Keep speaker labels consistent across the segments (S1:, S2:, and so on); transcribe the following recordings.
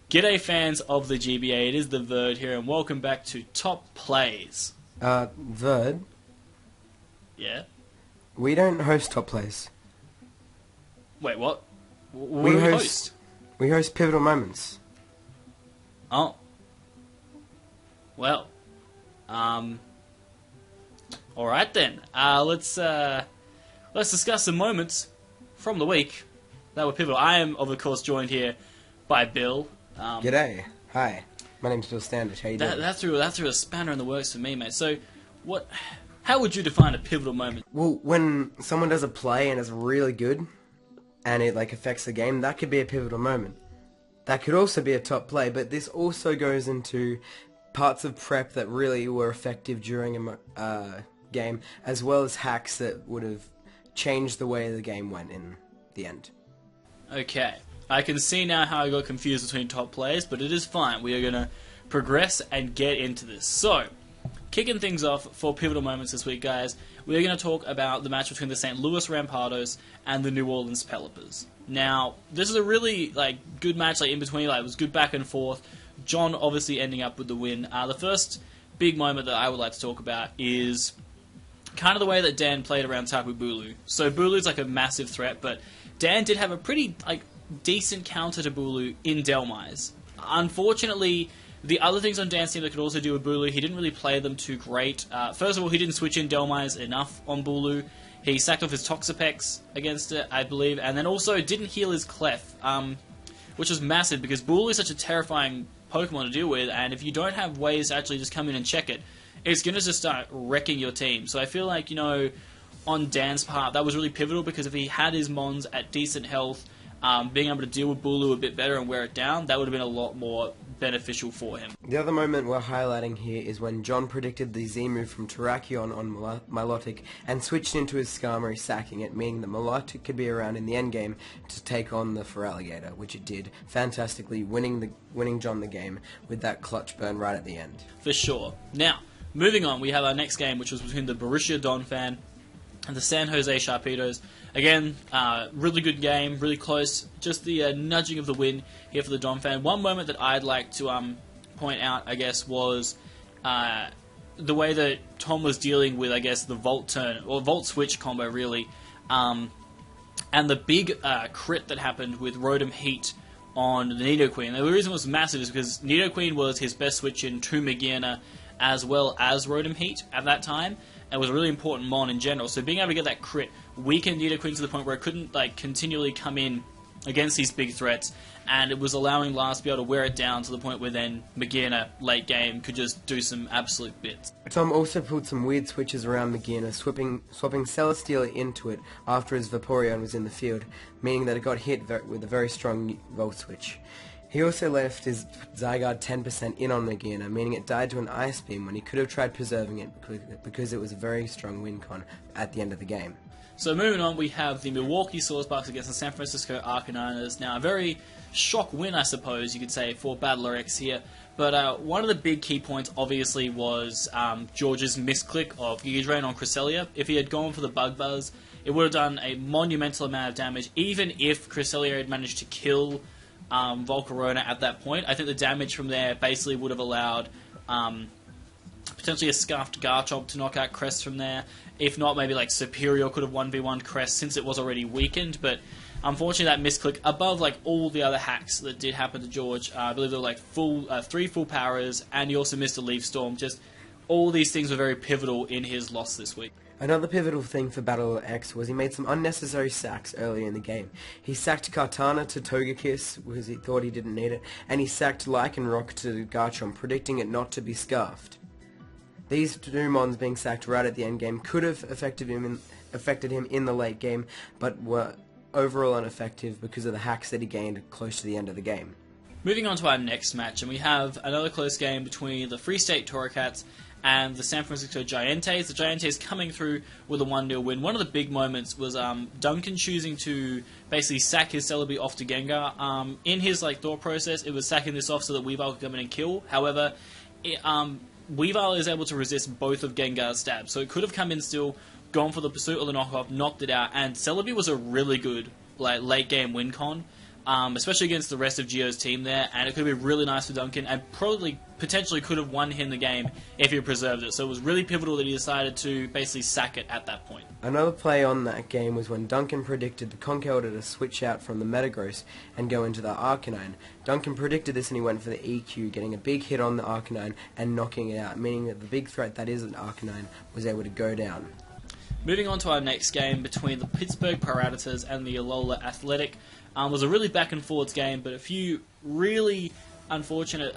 S1: G'day fans of the GBA, it is TheVerd here, and welcome back to Top Plays.
S2: Verd,
S1: Yeah?
S2: we don't host Top Plays.
S1: Wait, what? What do we host?
S2: We host Pivotal Moments.
S1: Oh. Well. Alright then. Let's discuss some moments from the week that were pivotal. I am, of course, joined here by Bill.
S2: G'day. Hi. My name's BillStandish. How you doing?
S1: That threw a spanner in the works for me, mate. So, how would you define a pivotal moment?
S2: Well, when someone does a play and it's really good, and it affects the game, that could be a pivotal moment. That could also be a top play, but this also goes into parts of prep that really were effective during a game, as well as hacks that would have changed the way the game went in the end.
S1: Okay. I can see now how I got confused between top plays, but it is fine. We are going to progress and get into this. So, kicking things off for pivotal moments this week, guys, we are going to talk about the match between the St. Louis Rampardos and the New Orleans Pelicans. Now, this is a really good match in between. It was good back and forth. John obviously ending up with the win. The first big moment that I would like to talk about is kind of the way that Dan played around Tapu Bulu. So Bulu's a massive threat, but Dan did have a pretty decent counter to Bulu in Delmise. Unfortunately, the other things on Dan's team that could also do with Bulu, he didn't really play them too great. First of all, he didn't switch in Delmise enough on Bulu. He sacked off his Toxapex against it, I believe, and then also didn't heal his Clef, which was massive because Bulu is such a terrifying Pokemon to deal with, and if you don't have ways to actually just come in and check it, it's going to just start wrecking your team. So I feel on Dan's part, that was really pivotal because if he had his Mons at decent health, being able to deal with Bulu a bit better and wear it down, that would have been a lot more beneficial for him.
S2: The other moment we're highlighting here is when John predicted the Z move from Terrakion on Milotic and switched into his Skarmory, sacking it, meaning that Milotic could be around in the endgame to take on the Feraligatr, which it did fantastically, winning John the game with that clutch burn right at the end.
S1: For sure. Now, moving on, we have our next game, which was between the Borussia Donphan and the San Jose Sharpedos. Again, really good game, really close. Just the nudging of the win here for the Donphan. One moment that I'd like to point out, I guess, was the way that Tom was dealing with, the Volt turn, or Volt switch combo, really. And the big crit that happened with Rotom Heat on the Nidoqueen. And the reason it was massive is because Nidoqueen was his best switch in to Magearna as well as Rotom Heat at that time. It was a really important Mon in general, so being able to get that crit weakened Nidoqueen to the point where it couldn't continually come in against these big threats, and it was allowing Lars to be able to wear it down to the point where then Magearna, late game, could just do some absolute bits.
S2: Tom also pulled some weird switches around Magearna, swapping Celesteela into it after his Vaporeon was in the field, meaning that it got hit with a very strong Volt switch. He also left his Zygarde 10% in on Magearna, meaning it died to an Ice Beam when he could have tried preserving it because it was a very strong win con at the end of the game.
S1: So moving on, we have the Milwaukee Swordsparks against the San Francisco Arcaninas. Now, a very shock win, I suppose you could say, for BattleRx here. But one of the big key points, obviously, was George's misclick of Giga Drain on Cresselia. If he had gone for the Bug Buzz, it would have done a monumental amount of damage, even if Cresselia had managed to kill Volcarona at that point. I think the damage from there basically would have allowed potentially a Scuffed Garchomp to knock out Crest from there. If not, maybe Superior could have 1v1 Crest since it was already weakened, but unfortunately that misclick above all the other hacks that did happen to George. I believe there were 3 full powers, and he also missed a Leaf Storm. Just all these things were very pivotal in his loss this week.
S2: Another pivotal thing for BattleX was he made some unnecessary sacks early in the game. He sacked Kartana to Togekiss because he thought he didn't need it, and he sacked Lycanroc to Garchomp, predicting it not to be scarfed. These two Mons being sacked right at the end game could have affected him in the late game, but were overall ineffective because of the hacks that he gained close to the end of the game.
S1: Moving on to our next match, and we have another close game between the Free State Torracats and the San Francisco Giantes. The Giantes coming through with a 1-0 win. One of the big moments was Duncan choosing to basically sack his Celebi off to Gengar. In his thought process, it was sacking this off so that Weavile could come in and kill. However, Weavile is able to resist both of Gengar's stabs, so it could have come in still, gone for the pursuit or the knockoff, knocked it out, and Celebi was a really good late game win con. especially against the rest of Gio's team there, and it could be really nice for Duncan, and probably potentially could have won him the game if he preserved it. So it was really pivotal that he decided to basically sack it at that point.
S2: Another play on that game was when Duncan predicted the Conkeldurr to switch out from the Metagross and go into the Arcanine. Duncan predicted this and he went for the EQ, getting a big hit on the Arcanine and knocking it out, meaning that the big threat that is an Arcanine was able to go down.
S1: Moving on to our next game between the Pittsburgh Parameters and the Alola Athletic. Was a really back and forwards game, but a few really unfortunate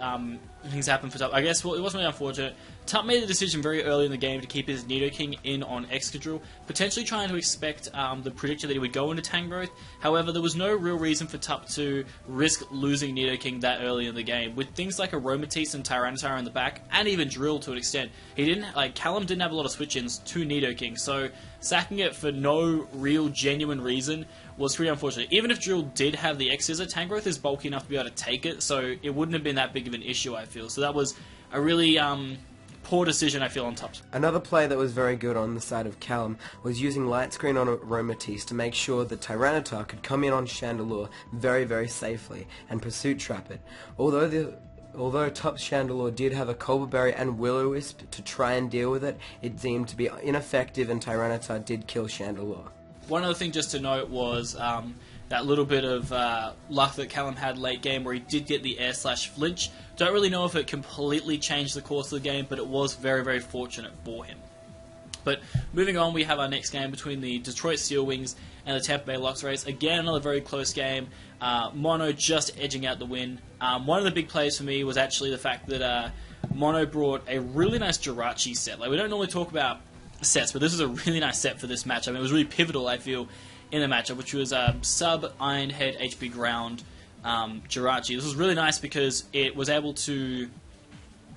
S1: things happened for Tup. I guess, well, it wasn't really unfortunate. Tup made the decision very early in the game to keep his Nidoking in on Excadrill, potentially trying to expect the prediction that he would go into Tangrowth. However, there was no real reason for Tup to risk losing Nidoking that early in the game. With things like Aromatisse and Tyranitar in the back, and even Drill to an extent, Callum didn't have a lot of switch-ins to Nidoking, so sacking it for no real genuine reason was pretty unfortunate. Even if Drill did have the X-Scissor, Tangrowth is bulky enough to be able to take it, so it wouldn't have been that big of an issue, I feel. So that was a really poor decision, I feel, on Tup's.
S2: Another play that was very good on the side of Callum was using Light Screen on Aromatisse to make sure that Tyranitar could come in on Chandelure very, very safely and Pursuit Trap it. Although Tup's Chandelure did have a Colbur Berry and Will-O-Wisp to try and deal with it, it seemed to be ineffective and Tyranitar did kill Chandelure.
S1: One other thing just to note was that little bit of luck that Callum had late game where he did get the air/flinch. Don't really know if it completely changed the course of the game, but it was very, very fortunate for him. But moving on, we have our next game between the Detroit Steel Wings and the Tampa Bay Luxrays. Again, another very close game. Mono just edging out the win. One of the big plays for me was actually the fact that Mono brought a really nice Jirachi set. Like, we don't normally talk about sets, but this is a really nice set for this matchup. It was really pivotal, I feel, in the matchup, which was sub Iron Head HP Ground Jirachi. This was really nice because it was able to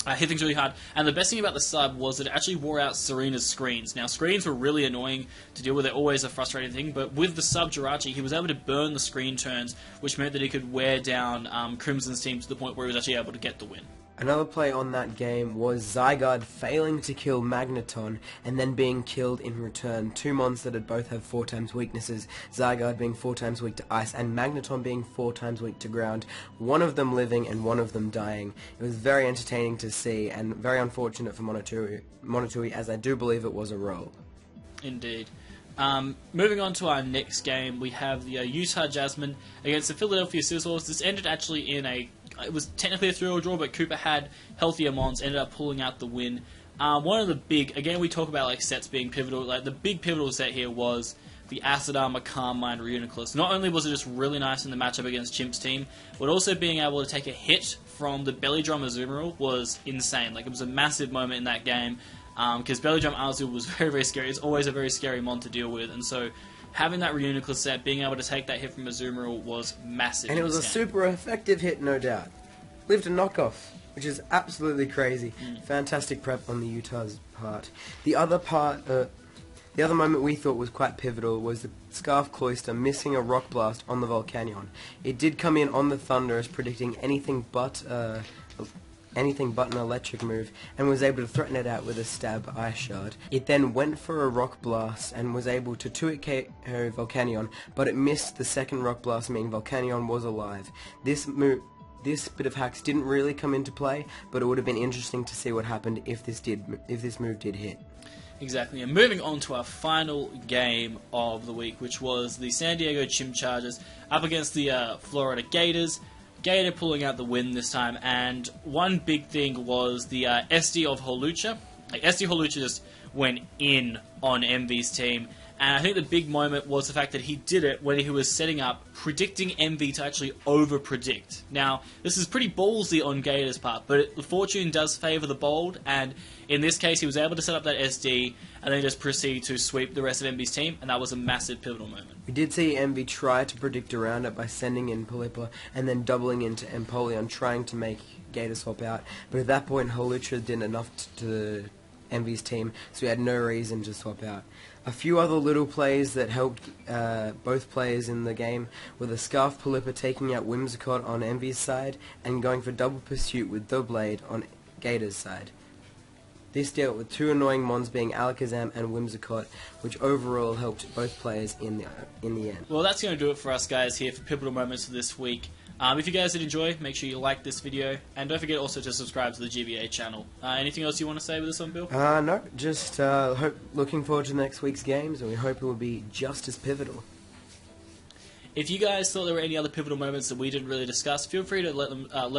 S1: hit things really hard, and the best thing about the sub was that it actually wore out Serena's screens. Now, screens were really annoying to deal with, they're always a frustrating thing, but with the sub Jirachi, he was able to burn the screen turns, which meant that he could wear down Crimson's team to the point where he was actually able to get the win.
S2: Another play on that game was Zygarde failing to kill Magneton and then being killed in return. Two mons that both have 4 times weaknesses, Zygarde being 4 times weak to ice and Magneton being 4 times weak to ground, one of them living and one of them dying. It was very entertaining to see and very unfortunate for Monotui, as I do believe it was a roll.
S1: Indeed. Moving on to our next game, we have the Utah Jasmine against the Philadelphia Scizors. This ended actually in it was technically a 3-0 draw, but Cooper had healthier mons, ended up pulling out the win. One of the big, again, we talk about like sets being pivotal. Like the big pivotal set here was the Acid Armor Carmine Reuniclus. Not only was it just really nice in the matchup against Chimp's team, but also being able to take a hit from the Belly Drum Azumarill was insane. Like, it was a massive moment in that game, because Belly Drum Azumarill was very, very scary. It's always a very scary mon to deal with, and so having that Reuniclus set, being able to take that hit from Azumarill was massive.
S2: And it was a super effective hit, no doubt. Lived a knockoff, which is absolutely crazy. Fantastic prep on the Utah's part. The other moment we thought was quite pivotal was the Scarf Cloyster missing a Rock Blast on the Volcanion. It did come in on the Thunder as predicting anything but an electric move, and was able to threaten it out with a Stab Ice Shard. It then went for a Rock Blast and was able to 2-hit KO Volcanion, but it missed the second Rock Blast, meaning Volcanion was alive. This bit of hacks didn't really come into play, but it would have been interesting to see what happened if this move did hit.
S1: Exactly, and moving on to our final game of the week, which was the San Diego Chimchargers up against the Florida Gators. Gator pulling out the win this time, and one big thing was the SD of Holucha. Like, SD Holucha just went in on MV's team, and I think the big moment was the fact that he did it when he was setting up, predicting MV to actually over-predict. Now, this is pretty ballsy on Gator's part, but the fortune does favour the bold, and in this case he was able to set up that SD and then just proceed to sweep the rest of MV's team, and that was a massive pivotal moment.
S2: We did see MV try to predict around it by sending in Pelipper and then doubling into Empoleon, trying to make Gator swap out, but at that point Holucha did enough to MV's team, so he had no reason to swap out. A few other little plays that helped both players in the game were the Scarf Pelipper taking out Whimsicott on Envy's side and going for double pursuit with the Blade on Gator's side. This dealt with two annoying mons being Alakazam and Whimsicott, which overall helped both players in the end.
S1: Well, that's going to do it for us guys here for Pivotal Moments for this week. If you guys did enjoy, make sure you like this video, and don't forget also to subscribe to the GBA channel. Anything else you want to say with this one, Bill?
S2: No, just looking forward to next week's games, and we hope it will be just as pivotal.
S1: If you guys thought there were any other pivotal moments that we didn't really discuss, feel free to let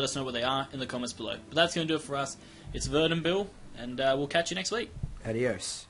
S1: us know what they are in the comments below. But that's going to do it for us. It's Verd and Bill, and we'll catch you next week.
S2: Adios.